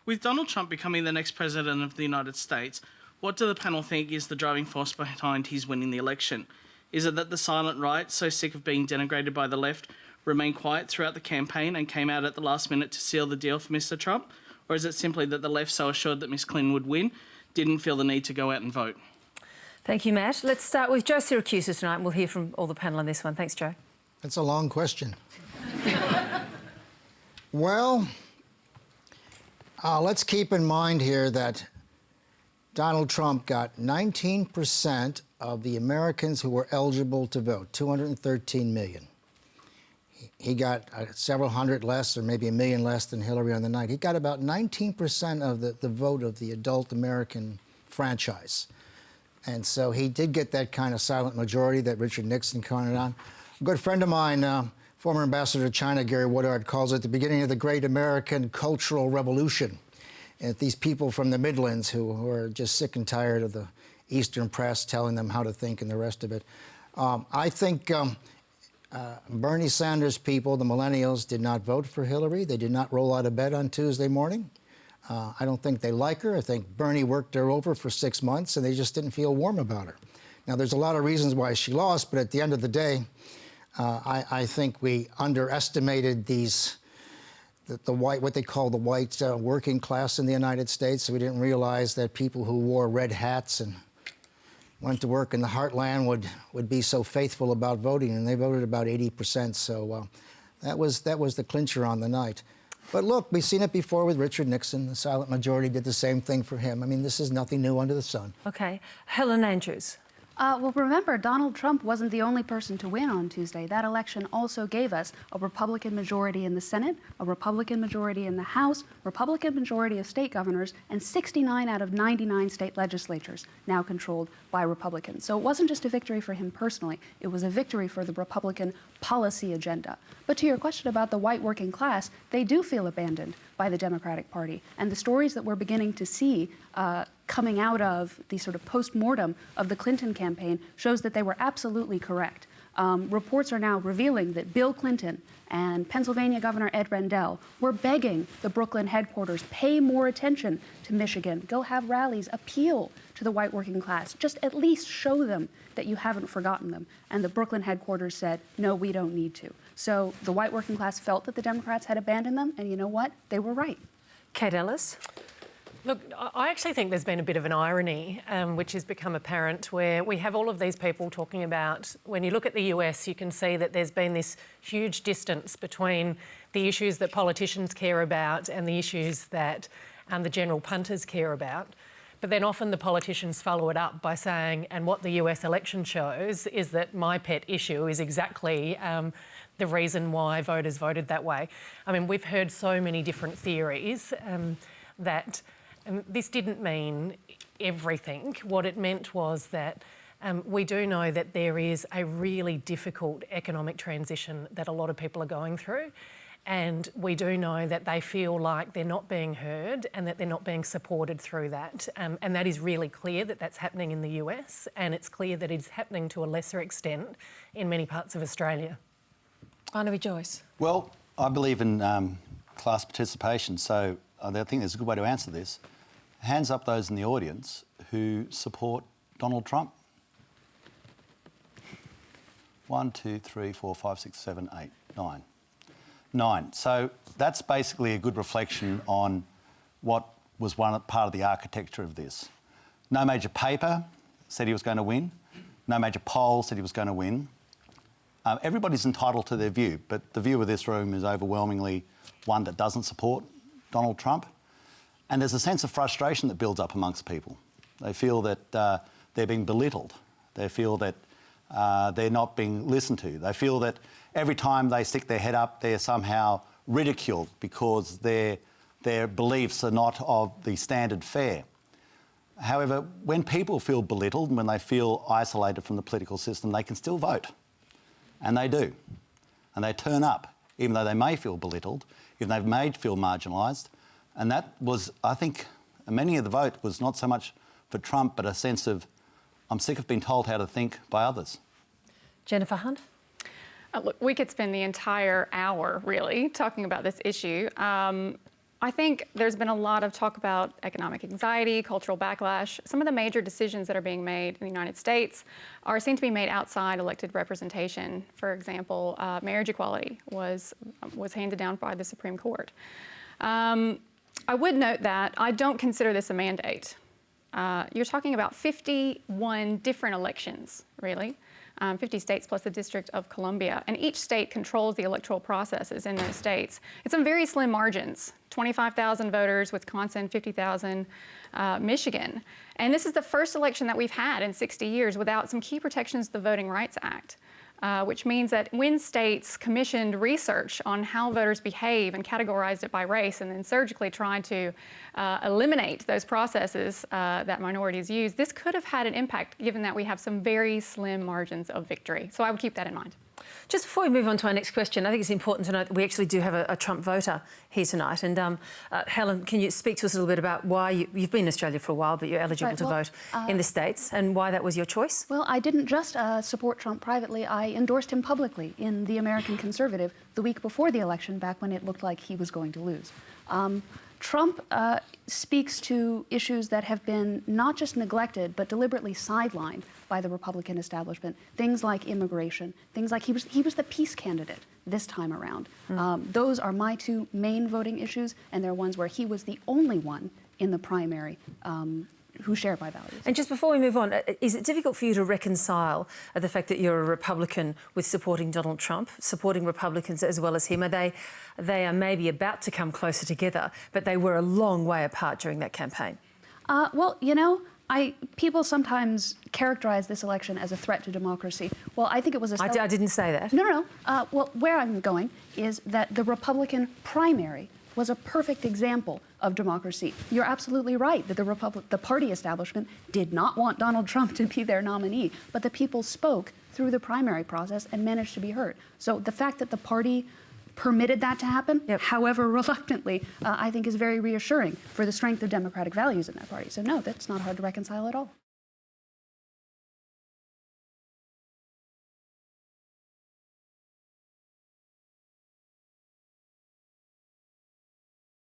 With Donald Trump becoming the next president of the United States, what do the panel think is the driving force behind his winning the election? Is it that the silent right, so sick of being denigrated by the left, remained quiet throughout the campaign and came out at the last minute to seal the deal for Mr. Trump? Or is it simply that the left, so assured that Ms. Clinton would win, didn't feel the need to go out and vote? Thank you, Matt. Let's start with Joe Siracusa tonight, and we'll hear from all the panel on this one. Thanks, Joe. That's a long question. Well, let's keep in mind here that Donald Trump got 19% of the Americans who were eligible to vote, 213 million. He got several hundred less, or maybe a million less than Hillary on the night. He got about 19% of the vote of the adult American franchise. And so he did get that kind of silent majority that Richard Nixon counted on. A good friend of mine, former ambassador to China, Gary Woodard, calls it the beginning of the great American cultural revolution. And these people from the Midlands who are just sick and tired of the Eastern press telling them how to think and the rest of it. I think Bernie Sanders people, the millennials, did not vote for Hillary. They did not roll out of bed on Tuesday morning. I don't think they like her. I think Bernie worked her over for 6 months, and they just didn't feel warm about her. Now, there's a lot of reasons why she lost, but at the end of the day, I think we underestimated the white, what they call the white working class in the United States. So we didn't realize that people who wore red hats and went to work in the heartland would be so faithful about voting, and they voted about 80%. So that was the clincher on the night. But look, we've seen it before with Richard Nixon. The silent majority did the same thing for him. I mean, this is nothing new under the sun. OK. Helen Andrews. Well, remember, Donald Trump wasn't the only person to win on Tuesday. That election also gave us a Republican majority in the Senate, a Republican majority in the House, Republican majority of state governors, and 69 out of 99 state legislatures now controlled by Republicans. So it wasn't just a victory for him personally. It was a victory for the Republican policy agenda. But to your question about the white working class, they do feel abandoned by the Democratic Party. And the stories that we're beginning to see coming out of the sort of post-mortem of the Clinton campaign shows that they were absolutely correct. Reports are now revealing that Bill Clinton and Pennsylvania Governor Ed Rendell were begging the Brooklyn headquarters, pay more attention to Michigan, go have rallies, appeal to the white working class, just at least show them that you haven't forgotten them. And the Brooklyn headquarters said, no, we don't need to. So the white working class felt that the Democrats had abandoned them, and you know what? They were right. Kate Ellis. Look, I actually think there's been a bit of an irony which has become apparent, where we have all of these people talking about, when you look at the US, you can see that there's been this huge distance between the issues that politicians care about and the issues that the general punters care about. But then often the politicians follow it up by saying, and what the US election shows is that my pet issue is exactly the reason why voters voted that way. I mean, we've heard so many different theories that this didn't mean everything. What it meant was that we do know that there is a really difficult economic transition that a lot of people are going through. And we do know that they feel like they're not being heard and that they're not being supported through that. And that is really clear that that's happening in the US, and it's clear that it's happening to a lesser extent in many parts of Australia. Barnaby, Joyce. Well, I believe in class participation, so I think there's a good way to answer this. Hands up those in the audience who support Donald Trump. 1, 2, 3, 4, 5, 6, 7, 8, 9. 9. So that's basically a good reflection on what was part of the architecture of this. No major paper said he was going to win. No major poll said he was going to win. Everybody's entitled to their view, but the view of this room is overwhelmingly one that doesn't support Donald Trump. And there's a sense of frustration that builds up amongst people. They feel that they're being belittled. They feel that they're not being listened to. They feel that every time they stick their head up, they're somehow ridiculed because their beliefs are not of the standard fare. However, when people feel belittled and when they feel isolated from the political system, they can still vote. And they do. And they turn up, even though they may feel belittled, even though they may feel marginalised. And that was, I think, many of the vote was not so much for Trump, but a sense of, I'm sick of being told how to think by others. Jennifer Hunt. Look, we could spend the entire hour, really, talking about this issue. I think there's been a lot of talk about economic anxiety, cultural backlash. Some of the major decisions that are being made in the United States seem to be made outside elected representation. For example, marriage equality was handed down by the Supreme Court. I would note that I don't consider this a mandate. You're talking about 51 different elections, really. 50 states plus the District of Columbia, and each state controls the electoral processes in those states. It's on very slim margins, 25,000 voters, Wisconsin, 50,000, Michigan. And this is the first election that we've had in 60 years without some key protections of the Voting Rights Act. Which means that when states commissioned research on how voters behave and categorized it by race and then surgically tried to eliminate those processes that minorities use, this could have had an impact given that we have some very slim margins of victory. So I would keep that in mind. Just before we move on to our next question, I think it's important to note that we actually do have a Trump voter here tonight. And Helen, can you speak to us a little bit about why you've been in Australia for a while, but you're eligible to vote in the States, and why that was your choice? Well, I didn't just support Trump privately. I endorsed him publicly in The American Conservative the week before the election, back when it looked like he was going to lose. Trump speaks to issues that have been not just neglected, but deliberately sidelined by the Republican establishment. Things like immigration, things like he was the peace candidate this time around. Those are my two main voting issues, and they're ones where he was the only one in the primary who share my values. And just before we move on, is it difficult for you to reconcile the fact that you're a Republican with supporting Donald Trump, supporting Republicans as well as him? They are maybe about to come closer together, but they were a long way apart during that campaign. Well, you know, people sometimes characterize this election as a threat to democracy. Well, I think it was a... I didn't say that. No. Well, where I'm going is that the Republican primary was a perfect example of democracy. You're absolutely right that the party establishment did not want Donald Trump to be their nominee, but the people spoke through the primary process and managed to be heard. So the fact that the party permitted that to happen, however reluctantly, I think is very reassuring for the strength of democratic values in that party. So no, that's not hard to reconcile at all.